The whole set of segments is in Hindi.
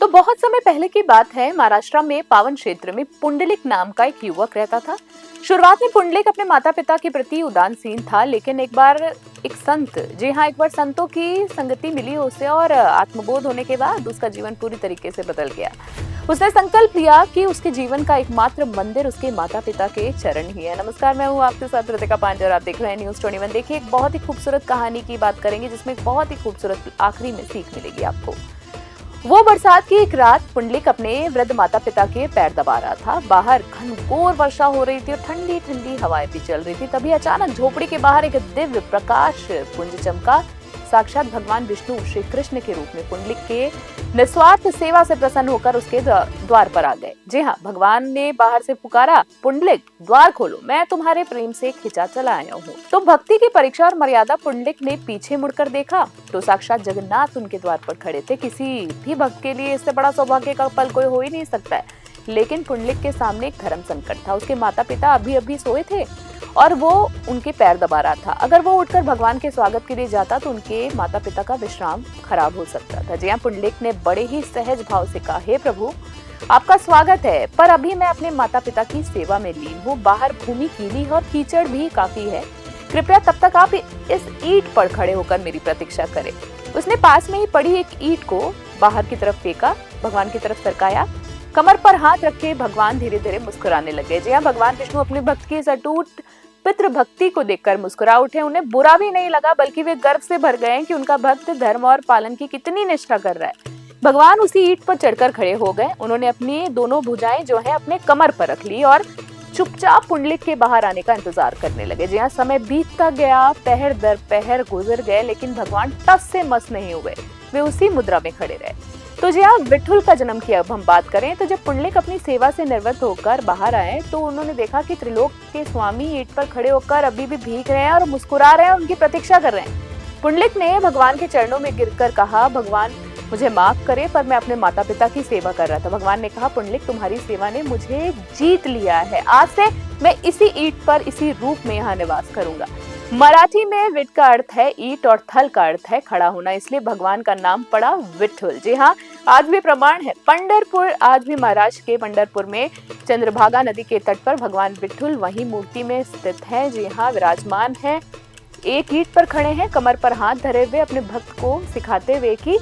तो बहुत समय पहले की बात है, महाराष्ट्र में पावन क्षेत्र में पुंडलिक नाम का एक युवक रहता था। शुरुआत में पुंडलिक अपने माता पिता के प्रति उदासीन था, लेकिन एक बार संतों की संगति मिली उसे और आत्मबोध होने के बाद उसका जीवन पूरी तरीके से बदल गया। उसने संकल्प लिया कि उसके जीवन का एकमात्र मंदिर उसके माता पिता के चरण ही है। नमस्कार, मैं हूँ आपके साथ रितिका पांडे और आप देख रहे हैं न्यूज़ 21। देखिए, एक बहुत ही खूबसूरत कहानी की बात करेंगे जिसमें एक बहुत ही खूबसूरत आखिरी में सीख मिलेगी आपको। वो बरसात की एक रात पुंडलिक अपने वृद्ध माता पिता के पैर दबा रहा था। बाहर घनघोर वर्षा हो रही थी और ठंडी ठंडी हवाएं भी चल रही थी। तभी अचानक झोपड़ी के बाहर एक दिव्य प्रकाश पुंज चमका। साक्षात भगवान विष्णु श्री कृष्ण के रूप में पुंडलिक के निस्वार्थ सेवा से प्रसन्न होकर उसके द्वार पर आ गए। जी हाँ, भगवान ने बाहर से पुकारा, पुंडलिक द्वार खोलो, मैं तुम्हारे प्रेम से खिंचा चला आया हूँ। तो भक्ति की परीक्षा और मर्यादा। पुंडलिक ने पीछे मुड़कर देखा तो साक्षात जगन्नाथ उनके द्वार पर खड़े थे। किसी भी भक्त के लिए इससे बड़ा सौभाग्य का पल कोई हो ही नहीं सकता है। लेकिन पुंडलिक के सामने एक धर्म संकट था। उसके माता पिता अभी अभी सोए थे और वो उनके पैर दबा रहा था। अगर वो उठकर भगवान के स्वागत के लिए जाता तो उनके माता पिता का विश्राम खराब हो सकता था। जी हाँ, पुंडलिक ने बड़े ही सहज भाव से कहा, हे प्रभु, आपका स्वागत है, पर अभी मैं अपने माता पिता की सेवा में लीन हूँ। बाहर भूमि गीली है और कीचड़ भी काफी है। कृपया तब तक आप इस ईंट पर खड़े होकर मेरी प्रतीक्षा करें। उसने पास में ही पड़ी एक ईंट को बाहर की तरफ फेंका, भगवान की तरफ सरकाया। कमर पर हाथ रखे भगवान धीरे धीरे मुस्कुराने लगे। जी हाँ, भगवान विष्णु अपने भक्त की इस अटूट पितृ भक्ति को देखकर मुस्कुरा उठे। उन्हें बुरा भी नहीं लगा, बल्कि वे गर्व से भर गए कि उनका भक्त धर्म और पालन की कितनी निष्ठा कर रहा है। भगवान उसी ईंट पर चढ़कर खड़े हो गए। उन्होंने अपनी दोनों भुजाएं जो है अपने कमर पर रख ली और चुपचाप पुंडलिक के बाहर आने का इंतजार करने लगे। जी हाँ, समय बीतता गया, पहर दर पहर गुजर गए, लेकिन भगवान टस से मस नहीं हुए। वे उसी मुद्रा में खड़े रहे। तो जी हाँ, विठुल का जन्म की अब हम बात करें तो जब पुंडलिक अपनी सेवा से निवृत्त होकर बाहर आए तो उन्होंने देखा कि त्रिलोक के स्वामी ईंट पर खड़े होकर अभी भी भीग रहे हैं और मुस्कुरा रहे हैं और उनकी प्रतीक्षा कर रहे हैं। पुंडलिक ने भगवान के चरणों में गिरकर कहा, भगवान मुझे माफ करे, पर मैं अपने माता पिता की सेवा कर रहा था। भगवान ने कहा, पुंडलिक, तुम्हारी सेवा ने मुझे जीत लिया है। आज से मैं इसी ईंट पर इसी रूप में यहाँ निवास करूंगा। मराठी में विट का अर्थ है ईंट और थल का अर्थ है खड़ा होना, इसलिए भगवान का नाम पड़ा विठुल। जी हाँ, आज भी प्रमाण है। पंढरपुर, आज भी महाराष्ट्र के पंढरपुर में चंद्रभागा नदी के तट पर भगवान विठुल वही मूर्ति में स्थित है। जी हाँ, विराजमान है। एक ईंट पर खड़े हैं, कमर पर हाथ धरे हुए, अपने भक्त को सिखाते हुए कि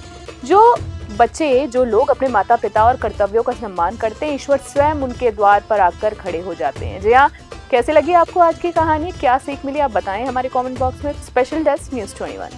जो लोग अपने माता पिता और कर्तव्यों का सम्मान करते हैं, ईश्वर स्वयं उनके द्वार पर आकर खड़े हो जाते हैं। जी हाँ, कैसे लगी आपको आज की कहानी, क्या सीख मिली, आप बताएं हमारे कमेंट बॉक्स में। Special desk news 21।